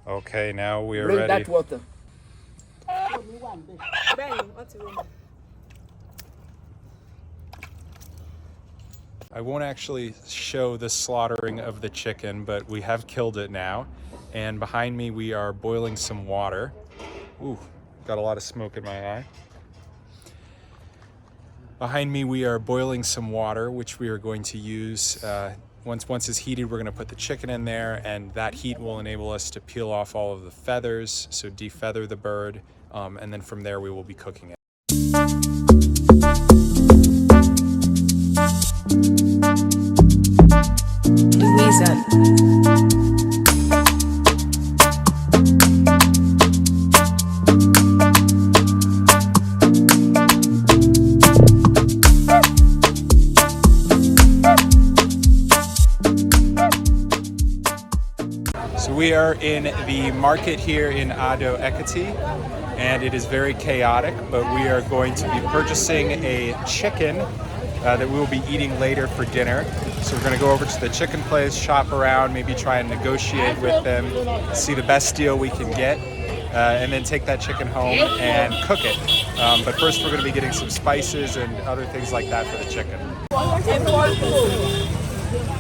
Okay, now we are Bring ready. that water. I won't actually show the slaughtering of the chicken, but we have killed it now. And behind me, we are boiling some water. Ooh, got a lot of smoke in my eye. Behind me, we are boiling some water, which we are going to use. Once it's heated, we're going to put the chicken in there, and that heat will enable us to peel off all of the feathers, so defeather the bird, and then from there we will be cooking it. So we are in the market here in Ado Ekiti, and it is very chaotic, but we are going to be purchasing a chicken that we will be eating later for dinner. So we're going to go over to the chicken place, shop around, maybe try and negotiate with them, see the best deal we can get, and then take that chicken home and cook it. But first we're going to be getting some spices and other things like that for the chicken.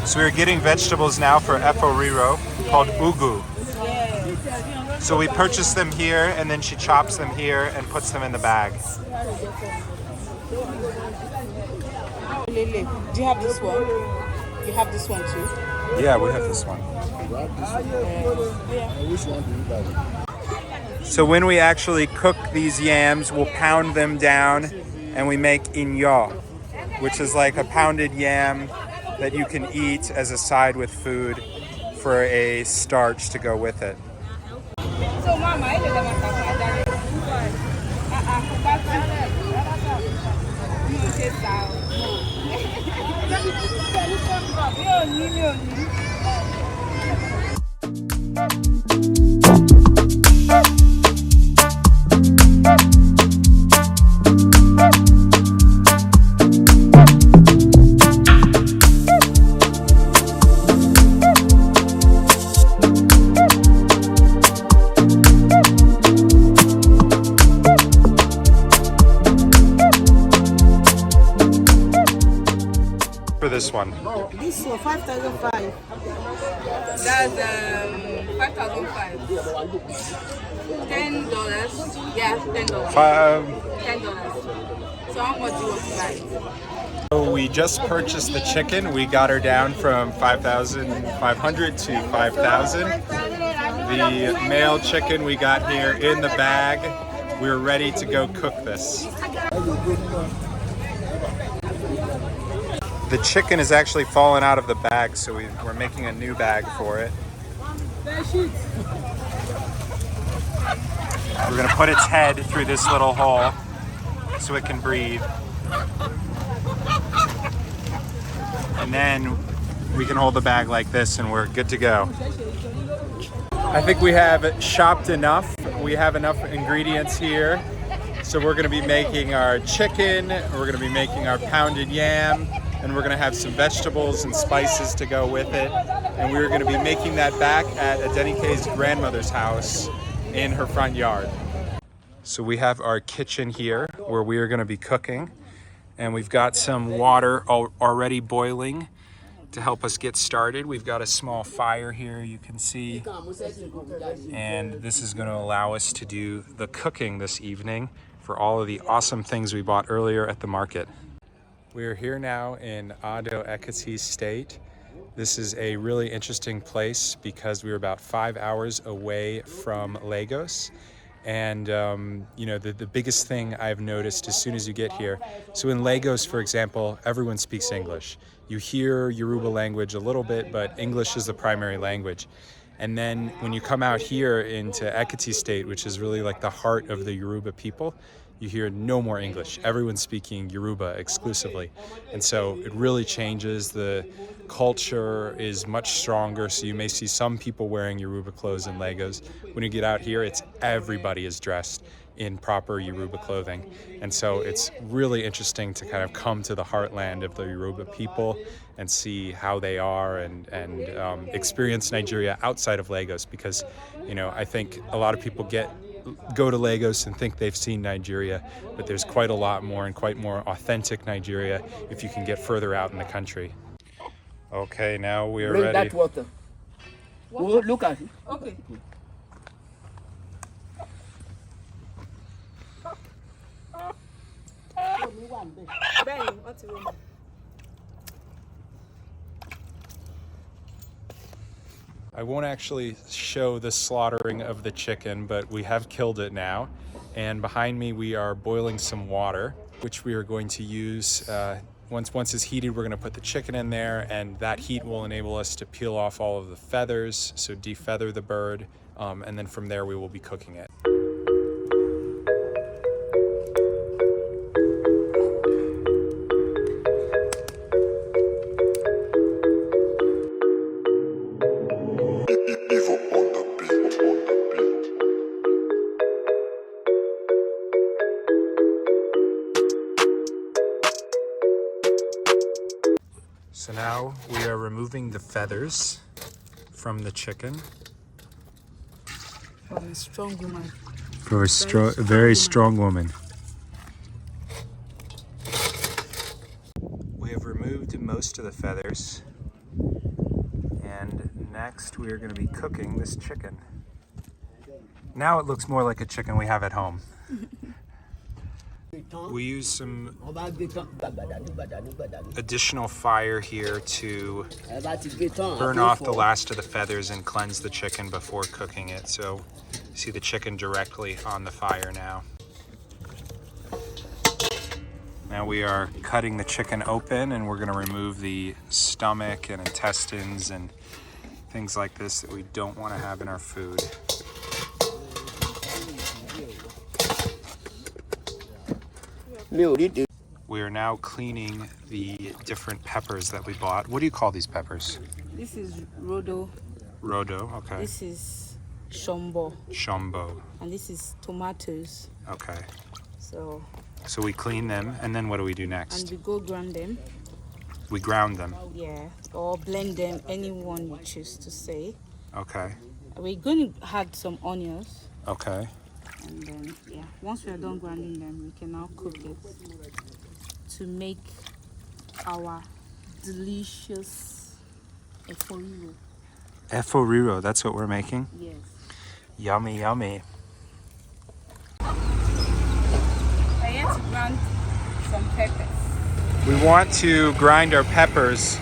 So we're getting vegetables now for Efo called ugu. So we purchase them here, and then she chops them here and puts them in the bag. Lele, do you have this one? You have this one too? Yeah, we have this one. So when we actually cook these yams, we'll pound them down and we make inyo, which is like a pounded yam that you can eat as a side with food for a starch to go with it. For this one. This one, 5,500. That's 5,500. $10. Yeah, $10. $10. So how much do you want to buy? So we just purchased the chicken. We got her down from 5,500 to 5,000. The male chicken we got here in the bag. We're ready to go cook this. The chicken is actually fallen out of the bag, so we're making a new bag for it. We're gonna put its head through this little hole so it can breathe. And then we can hold the bag like this and we're good to go. I think we have shopped enough. We have enough ingredients here. So we're gonna be making our chicken, we're gonna be making our pounded yam, and we're gonna have some vegetables and spices to go with it. And we're gonna be making that back at Adenike's grandmother's house in her front yard. So we have our kitchen here where we are gonna be cooking. And we've got some water already boiling to help us get started. We've got a small fire here, you can see. And this is gonna allow us to do the cooking this evening for all of the awesome things we bought earlier at the market. We are here now in Ado Ekiti State. This is a really interesting place because we were about 5 hours away from Lagos. And you know, the biggest thing I've noticed as soon as you get here, so in Lagos, for example, everyone speaks English. You hear Yoruba language a little bit, but English is the primary language. And then when you come out here into Ekiti State, which is really like the heart of the Yoruba people, you hear no more English. Everyone's speaking Yoruba exclusively. And so it really changes. The culture is much stronger. So you may see some people wearing Yoruba clothes in Lagos. When you get out here, it's everybody is dressed in proper Yoruba clothing. And so it's really interesting to kind of come to the heartland of the Yoruba people and see how they are and experience Nigeria outside of Lagos, because, you know, I think a lot of people go to Lagos and think they've seen Nigeria, but there's quite a lot more and quite more authentic Nigeria if you can get further out in the country. Okay, now we are ready. That water. Look at it. Okay. Ben, what's your room? I won't actually show the slaughtering of the chicken, but we have killed it now. And behind me, we are boiling some water, which we are going to use. Once it's heated, we're going to put the chicken in there, and that heat will enable us to peel off all of the feathers, so defeather the bird, and then from there we will be cooking it. So now we are removing the feathers from the chicken. From a strong woman. For a very strong woman. We have removed most of the feathers. And next we are going to be cooking this chicken. Now it looks more like a chicken we have at home. We use some additional fire here to burn off the last of the feathers and cleanse the chicken before cooking it. So you see the chicken directly on the fire now. Now we are cutting the chicken open, and we're going to remove the stomach and intestines and things like this that we don't want to have in our food. We are now cleaning the different peppers that we bought. What do you call these peppers? This is Rodo. Rodo, okay. This is Shombo. Shombo. And this is tomatoes. Okay. So we clean them, and then what do we do next? and we go grind them. We ground them. Yeah. Or blend them, anyone you choose to say. Okay. We're going to add some onions. Okay. And then, yeah, once we are done grinding them, we can now cook it to make our delicious eforiro. Eforiro, that's what we're making? Yes. Yummy, yummy. I had to grind some peppers. We want to grind our peppers,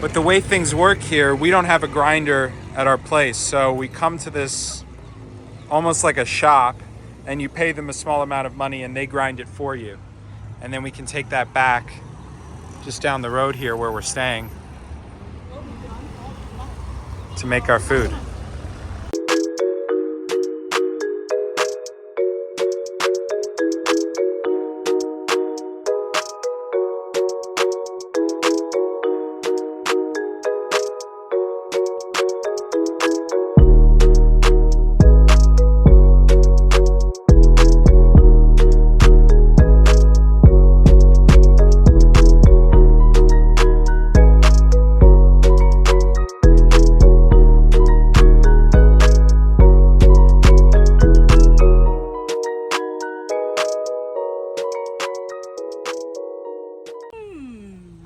but the way things work here, we don't have a grinder at our place, so we come to this almost like a shop, and you pay them a small amount of money and they grind it for you, and then we can take that back just down the road here where we're staying to make our food.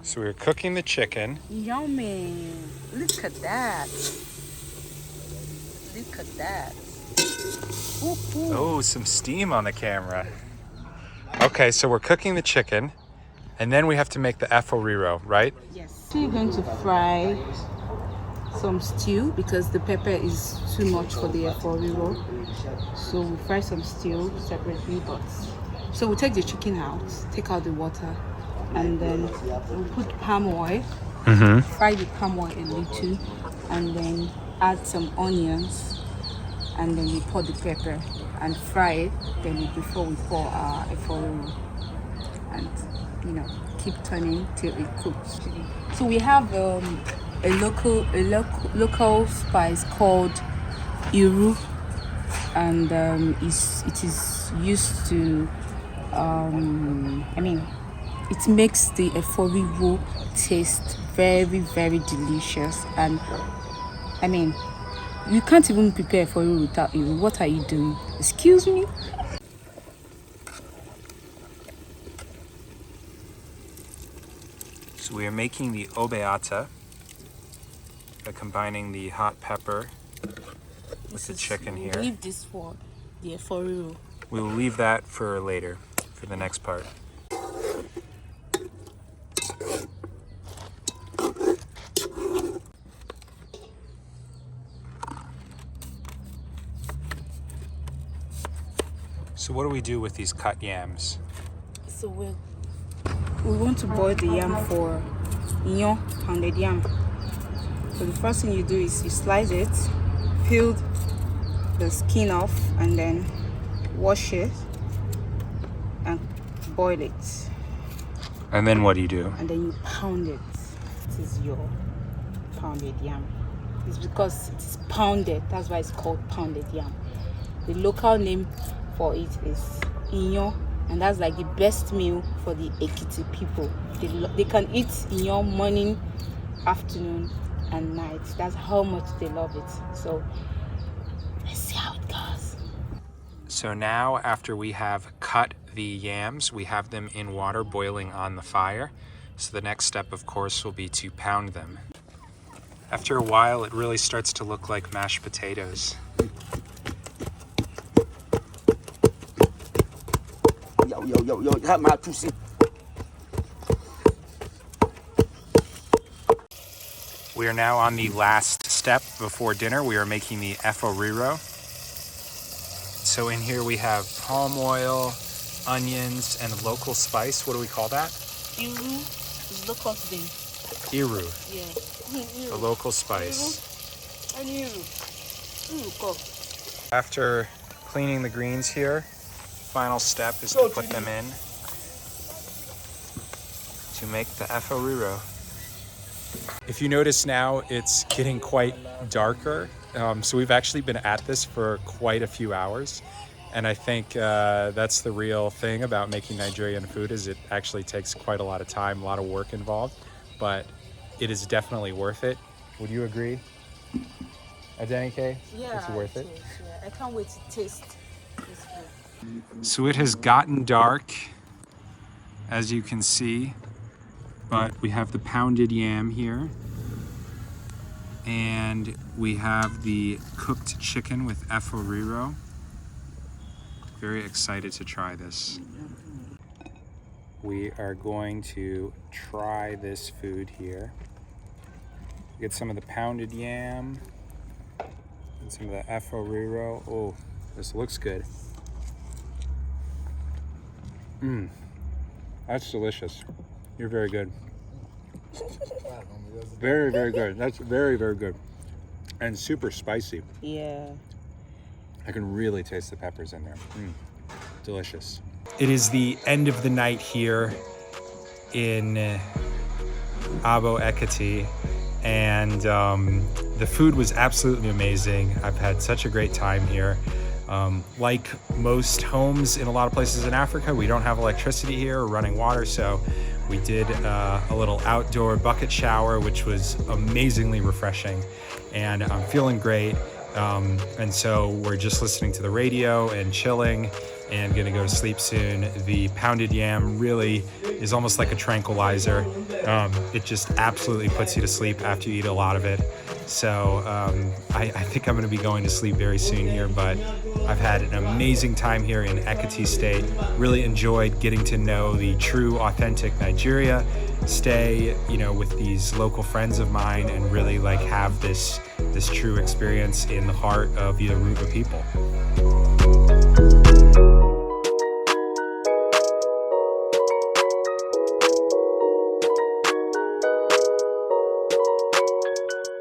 So we're cooking the chicken. Yummy. Look at that. Look at that. Ooh, ooh. Oh, some steam on the camera. Okay, so we're cooking the chicken, and then we have to make the eforiro, right? Yes. So you're going to fry some stew because the pepper is too much for the eforiro. So we fry some stew separately, but so we take the chicken out, take out the water, and then we put palm oil, fry the palm oil a little, and then add some onions, and then we pour the pepper, and fry it. Then before we pour our eforiru, and keep turning till it cooks. So we have a local spice called iru, and it is used to it makes the eforiru taste very, very delicious. And you can't even prepare eforiru without iru. What are you doing? Excuse me. So we are making the obeata by combining the hot pepper with the chicken here. Leave this for the eforiru. We will leave that for later, for the next part. So what do we do with these cut yams? So we want to boil the yam for inyo, pounded yam. So the first thing you do is you slice it, peel the skin off, and then wash it and boil it. And then what do you do? And then you pound it. This is your pounded yam. It's because it is pounded, that's why it's called pounded yam. The local name for it is inyo, and that's like the best meal for the Ekiti people. They can eat inyo morning, afternoon, and night. That's how much they love it. So let's see how it goes. So now, after we have cut the yams, we have them in water boiling on the fire. So the next step, of course, will be to pound them. After a while, it really starts to look like mashed potatoes. Yo, have my juicy. We are now on the last step before dinner. We are making the eforiru. So in here we have palm oil, onions, and a local spice. What do we call that? Iru is local today. Iru, Yeah. a local spice. After cleaning the greens here, final step is to put them in to make the eforiru. If you notice now, it's getting quite darker. So we've actually been at this for quite a few hours. And I think that's the real thing about making Nigerian food, is it actually takes quite a lot of time, a lot of work involved, but it is definitely worth it. Would you agree, Adenike? Yeah, it's worth it. Yeah. I can't wait to taste this food. So it has gotten dark, as you can see, but we have the pounded yam here, and we have the cooked chicken with eforiru. Very excited to try this. We are going to try this food here. Get some of the pounded yam and some of the eforiru. Oh, this looks good. That's delicious. You're very good. Very, very good. That's very, very good. And super spicy. Yeah. I can really taste the peppers in there. Delicious. It is the end of the night here in Ado Ekiti, and the food was absolutely amazing. I've had such a great time here. Like most homes in a lot of places in Africa, we don't have electricity here or running water, so we did a little outdoor bucket shower, which was amazingly refreshing, and I'm feeling great. And so we're just listening to the radio and chilling and gonna go to sleep soon. The pounded yam really is almost like a tranquilizer. It just absolutely puts you to sleep after you eat a lot of it. So I think I'm gonna be going to sleep very soon here, but I've had an amazing time here in Ekiti State. Really enjoyed getting to know the true, authentic Nigeria, stay, with these local friends of mine, and really have this true experience in the heart of the Yoruba people.